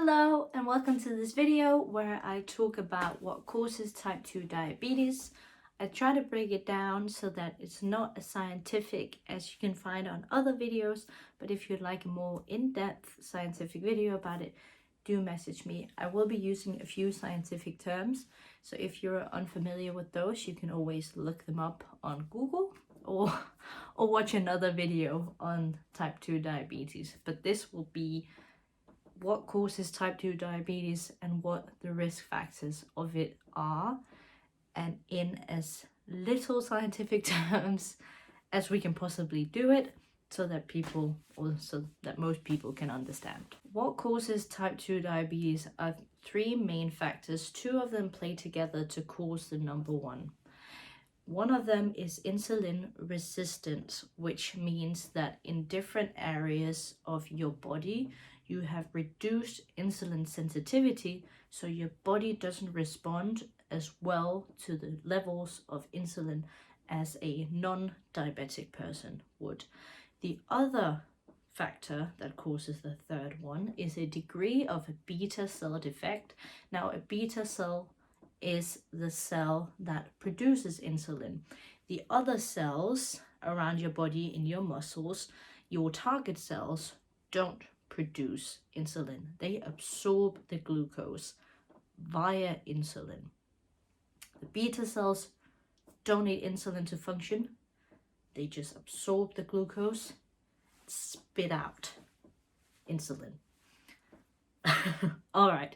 Hello and welcome to this video where I talk about what causes type 2 diabetes. I try to break it down so that it's not as scientific as you can find on other videos, but if you'd like a more in-depth scientific video about it, do message me. I will be using a few scientific terms, so if you're unfamiliar with those, you can always look them up on Google or watch another video on type 2 diabetes. But this will be what causes type 2 diabetes and what the risk factors of it are, and in as little scientific terms as we can possibly do it, so that most people can understand. What causes type 2 diabetes are three main factors. Two of them play together to cause the number one. One of them is insulin resistance, which means that in different areas of your body, you have reduced insulin sensitivity, so your body doesn't respond as well to the levels of insulin as a non-diabetic person would. The other factor that causes the third one is a degree of a beta cell defect. Now, a beta cell is the cell that produces insulin. The other cells around your body, in your muscles, your target cells, don't produce insulin. They absorb the glucose via insulin. The beta cells don't need insulin to function. They just absorb the glucose, spit out insulin. All right.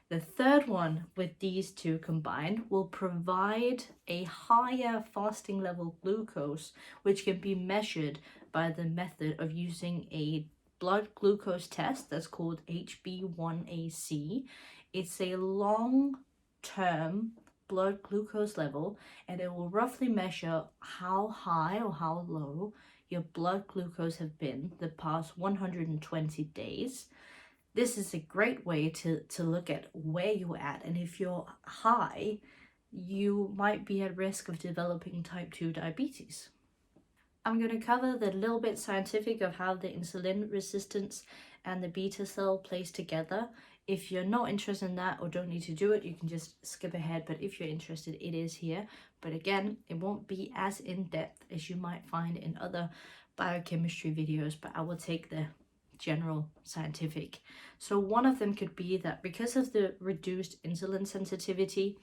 The third one with these two combined will provide a higher fasting level glucose, which can be measured by the method of using a blood glucose test that's called HB1AC. It's a long-term blood glucose level, and it will roughly measure how high or how low your blood glucose have been the past 120 days. This is a great way to look at where you're at, and if you're high, you might be at risk of developing type 2 diabetes. I'm going to cover the little bit scientific of how the insulin resistance and the beta cell plays together. If you're not interested in that or don't need to do it, you can just skip ahead, but if you're interested, it is here. But again, it won't be as in-depth as you might find in other biochemistry videos, but I will take the general scientific. So one of them could be that because of the reduced insulin sensitivity,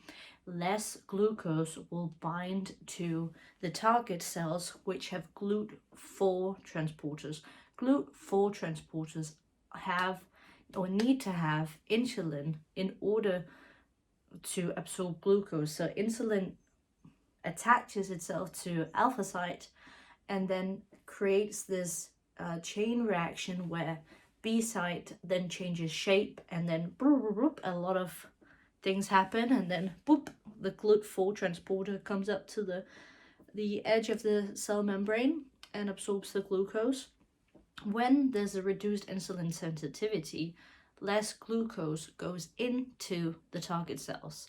less glucose will bind to the target cells, which have GLUT4 transporters. GLUT4 transporters have or need to have insulin in order to absorb glucose. So insulin attaches itself to alpha site and then creates this chain reaction where B site then changes shape, and then a lot of things happen, and then boop, the GLUT4 transporter comes up to the edge of the cell membrane and absorbs the glucose. When there's a reduced insulin sensitivity, less glucose goes into the target cells.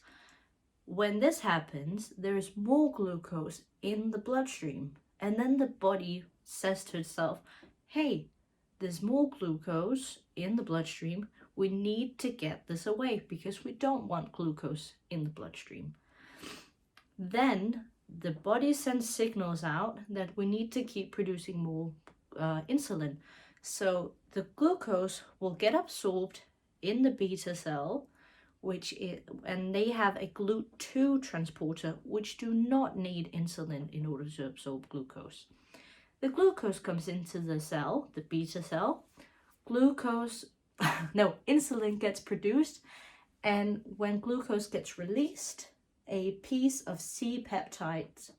When this happens, there is more glucose in the bloodstream, and then the body says to itself, hey, there's more glucose in the bloodstream. We need to get this away because we don't want glucose in the bloodstream. Then the body sends signals out that we need to keep producing more insulin. So the glucose will get absorbed in the beta cell, and they have a GLUT2 transporter, which do not need insulin in order to absorb glucose. The glucose comes into the cell, the beta cell. Insulin gets produced, and when glucose gets released, a piece of C-peptide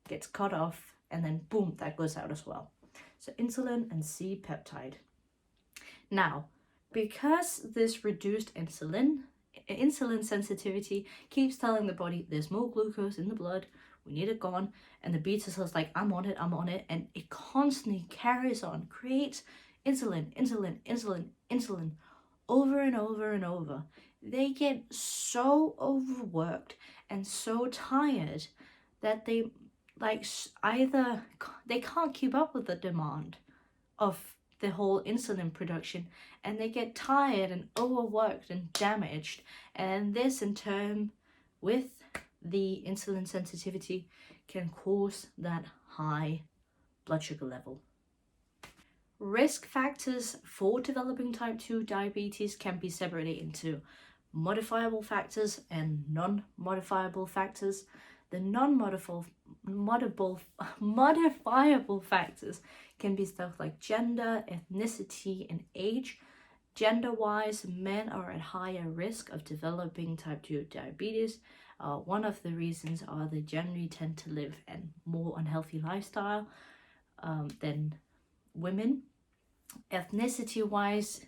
gets cut off, and then boom, that goes out as well. So insulin and C-peptide. Now, because this reduced insulin sensitivity keeps telling the body there's more glucose in the blood, we need it gone, and the beta cell's like, I'm on it, and it constantly carries on, creates insulin, over and over and over. They get so overworked and so tired that they can't keep up with the demand of the whole insulin production, and they get tired and overworked and damaged. And this in turn, with the insulin sensitivity, can cause that high blood sugar level. Risk factors for developing type 2 diabetes can be separated into modifiable factors and non-modifiable factors. The modifiable factors can be stuff like gender, ethnicity, and age. Gender-wise, men are at higher risk of developing type 2 diabetes. One of the reasons are they generally tend to live a more unhealthy lifestyle than women. Ethnicity-wise,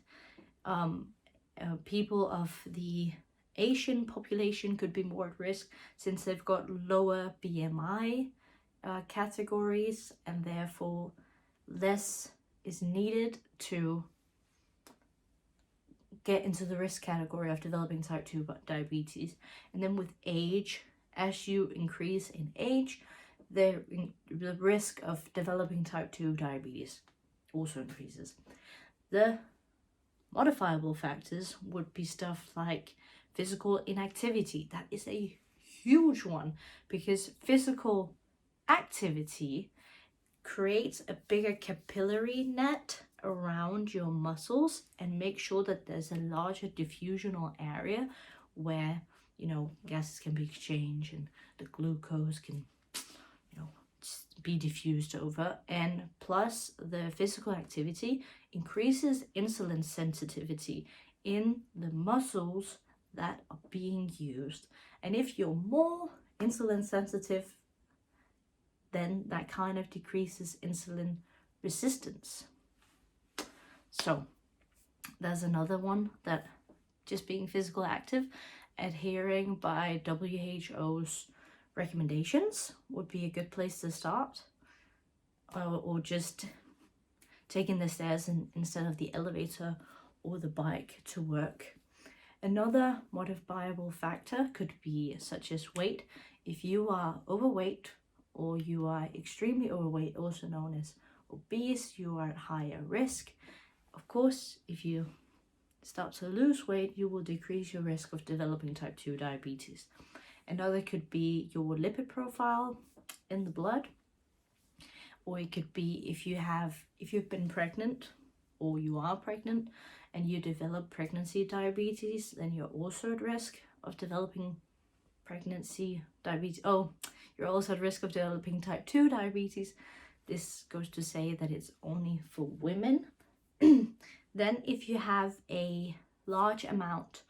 people of the Asian population could be more at risk since they've got lower BMI categories, and therefore less is needed to get into the risk category of developing type 2 diabetes. And then with age, as you increase in age, the risk of developing type 2 diabetes also increases. The modifiable factors would be stuff like physical inactivity. That is a huge one, because physical activity creates a bigger capillary net around your muscles and make sure that there's a larger diffusional area where, you know, gases can be exchanged and the glucose can, you know, be diffused over. And plus, the physical activity increases insulin sensitivity in the muscles that are being used. And if you're more insulin sensitive, then that kind of decreases insulin resistance. So there's another one, that just being physical active, adhering by WHO's recommendations would be a good place to start, or just taking the stairs instead of the elevator or the bike to work. Another modifiable factor could be such as weight. If you are overweight or you are extremely overweight, also known as obese, you are at higher risk. Of course, if you start to lose weight, you will decrease your risk of developing type 2 diabetes. Another could be your lipid profile in the blood, or it could be if you've been pregnant or you are pregnant and you develop pregnancy diabetes, then you're also at risk of developing pregnancy diabetes. Oh, you're also at risk of developing type 2 diabetes. This goes to say that it's only for women. Then if you have a large amount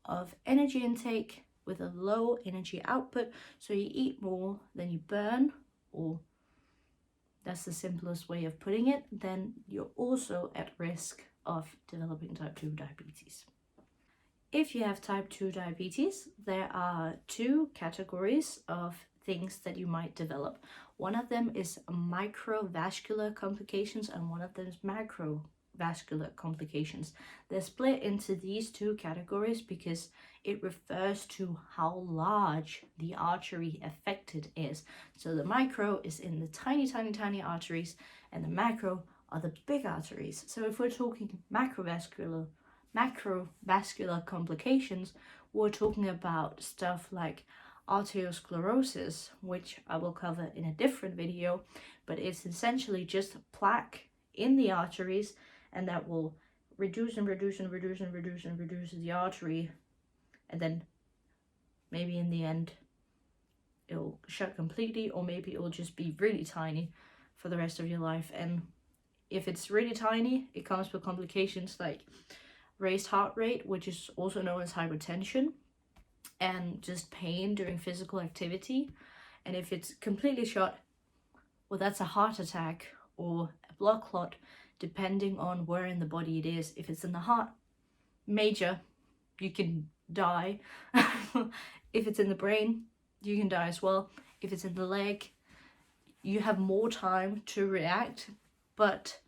of energy intake with a low energy output, so you eat more than you burn, or that's the simplest way of putting it, then you're also at risk of developing type 2 diabetes. If you have type 2 diabetes, there are two categories of things that you might develop. One of them is microvascular complications and one of them is macrovascular complications. They're split into these two categories because it refers to how large the artery affected is. So the micro is in the tiny arteries, and the macro are the big arteries. So if we're talking macrovascular complications, we're talking about stuff like arteriosclerosis, which I will cover in a different video, but it's essentially just plaque in the arteries, and that will reduce the artery, and then maybe in the end it'll shut completely, or maybe it'll just be really tiny for the rest of your life. And if it's really tiny, it comes with complications like raised heart rate, which is also known as hypertension, and just pain during physical activity. And if it's completely shut, well, that's a heart attack or a blood clot, depending on where in the body it is. If it's in the heart, major, you can die. If it's in the brain, you can die as well. If it's in the leg, you have more time to react, but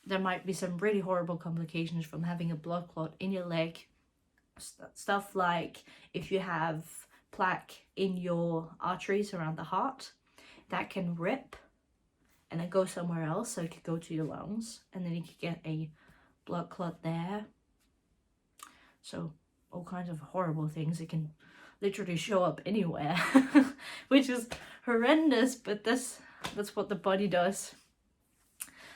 there might be some really horrible complications from having a blood clot in your leg. Stuff like if you have plaque in your arteries around the heart, that can rip and then go somewhere else. So it could go to your lungs, and then you could get a blood clot there. So all kinds of horrible things. It can literally show up anywhere, which is horrendous, but that's what the body does.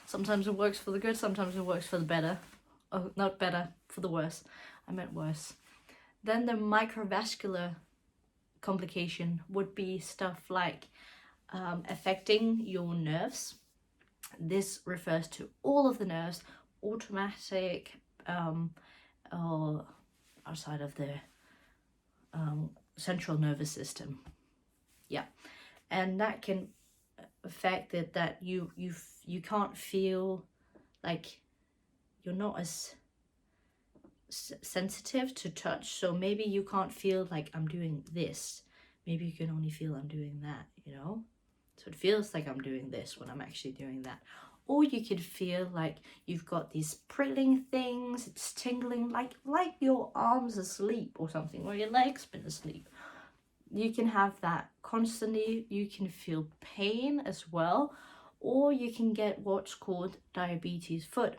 Sometimes it works for the good, sometimes it works for the better. Oh, not better, for the worse. I meant worse. Then the microvascular complication would be stuff like affecting your nerves. This refers to all of the nerves, automatic or outside of the central nervous system. Yeah, and that can affect it that you can't feel like you're not as sensitive to touch. So maybe you can't feel like I'm doing this. Maybe you can only feel I'm doing that, you know? So it feels like I'm doing this when I'm actually doing that. Or you could feel like you've got these prickling things, it's tingling, like your arms asleep or something, or your legs been asleep. You can have that constantly. You can feel pain as well, or you can get what's called diabetes foot.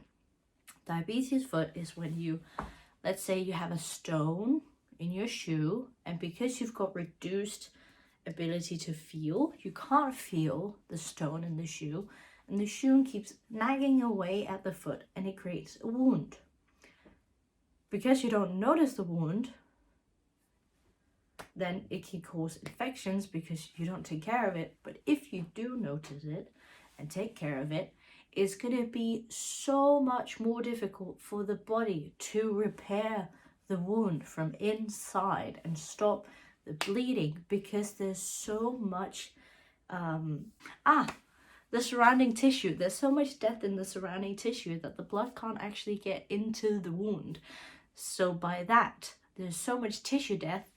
Diabetes foot is when you, let's say you have a stone in your shoe, and because you've got reduced ability to feel, you can't feel the stone in the shoe, and the shoe keeps nagging away at the foot, and it creates a wound. Because you don't notice the wound, then it can cause infections because you don't take care of it. But if you do notice it and take care of it, it's going to be so much more difficult for the body to repair the wound from inside and stop the bleeding, because there's so much the surrounding tissue. There's so much death in the surrounding tissue that the blood can't actually get into the wound. So by that, there's so much tissue death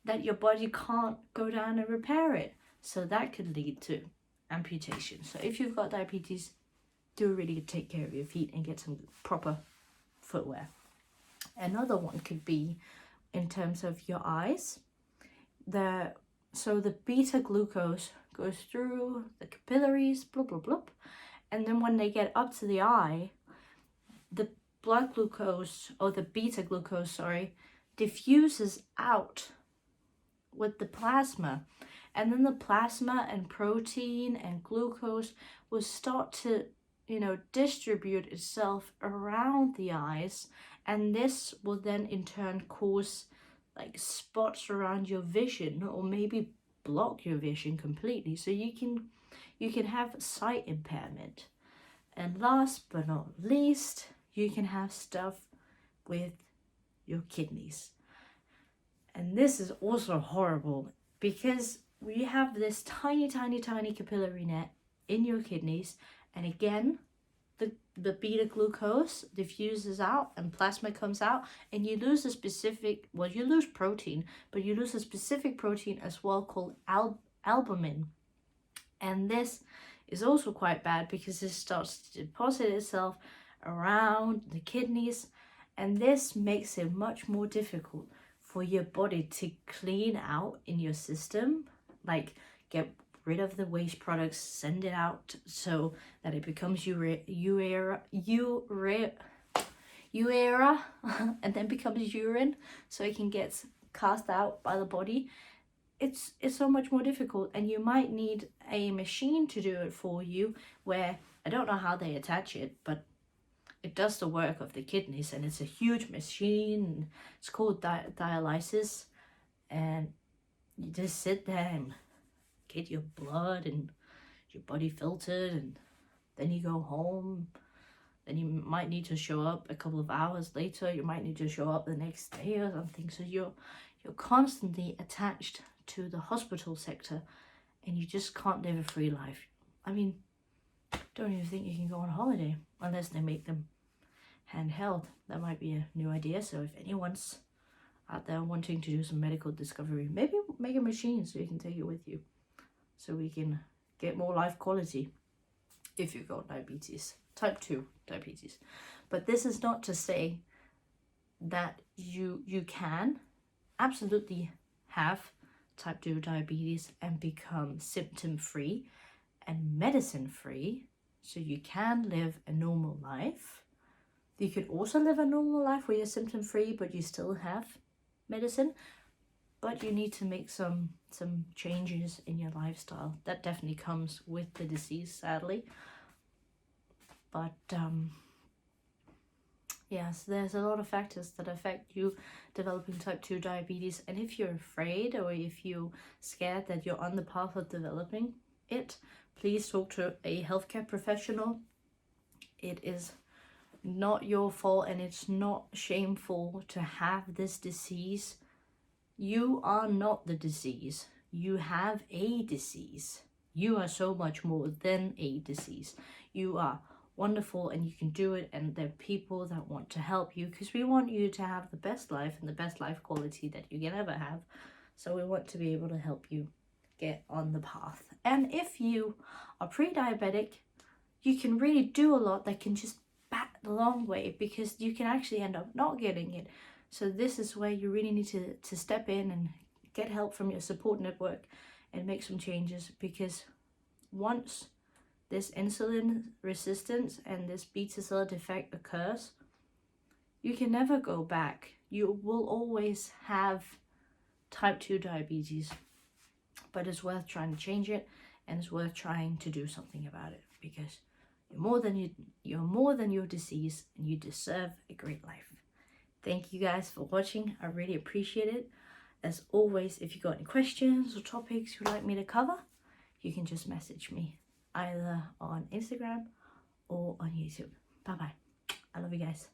that your body can't go down and repair it. So that could lead to amputation. So if you've got diabetes, do really take care of your feet and get some proper footwear. Another one could be in terms of your eyes. So the beta glucose goes through the capillaries, blah, blah, blah. And then when they get up to the eye, the blood glucose, or the beta glucose, diffuses out with the plasma. And then the plasma and protein and glucose will start to, distribute itself around the eyes. And this will then in turn cause like spots around your vision, or maybe block your vision completely. So you can have sight impairment. And last but not least, you can have stuff with your kidneys. And this is also horrible, because we have this tiny, tiny, tiny capillary net in your kidneys. And again, the beta glucose diffuses out and plasma comes out, and you lose you lose protein, but you lose a specific protein as well called albumin. And this is also quite bad, because it starts to deposit itself around the kidneys, and this makes it much more difficult for your body to clean out in your system, like get rid of the waste products, send it out so that it becomes urea and then becomes urine, so it can get cast out by the body. It's so much more difficult, and you might need a machine to do it for you, where I don't know how they attach it, but it does the work of the kidneys, and it's a huge machine. It's called dialysis, and you just sit there and get your blood and your body filtered, and then you go home. Then you might need to show up a couple of hours later. You might need to show up the next day or something. So you're constantly attached to the hospital sector, and you just can't live a free life. I mean, don't even think you can go on holiday unless they make them handheld. That might be a new idea. So if anyone's out there wanting to do some medical discovery, maybe make a machine so you can take it with you, so we can get more life quality if you've got diabetes, type 2 diabetes. But this is not to say that you can absolutely have type 2 diabetes and become symptom-free and medicine-free, so you can live a normal life. You could also live a normal life where you're symptom free, but you still have medicine, but you need to make some changes in your lifestyle. That definitely comes with the disease, sadly. But yes, there's a lot of factors that affect you developing type 2 diabetes, and if you're afraid or if you're scared that you're on the path of developing it, please talk to a healthcare professional. It is not your fault, and it's not shameful to have this disease. You are not the disease. You have a disease. You are so much more than a disease. You are wonderful and you can do it, and there are people that want to help you, because we want you to have the best life and the best life quality that you can ever have. So we want to be able to help you get on the path. And if you are pre-diabetic, you can really do a lot that can just bat the long way, because you can actually end up not getting it. So this is where you really need to step in and get help from your support network and make some changes, because once this insulin resistance and this beta cell defect occurs, you can never go back. You will always have type 2 diabetes, but it's worth trying to change it, and it's worth trying to do something about it, because you're more than your disease, and you deserve a great life. Thank you guys for watching. I really appreciate it. As always, if you've got any questions or topics you'd like me to cover, you can just message me either on Instagram or on YouTube. Bye bye. I love you guys.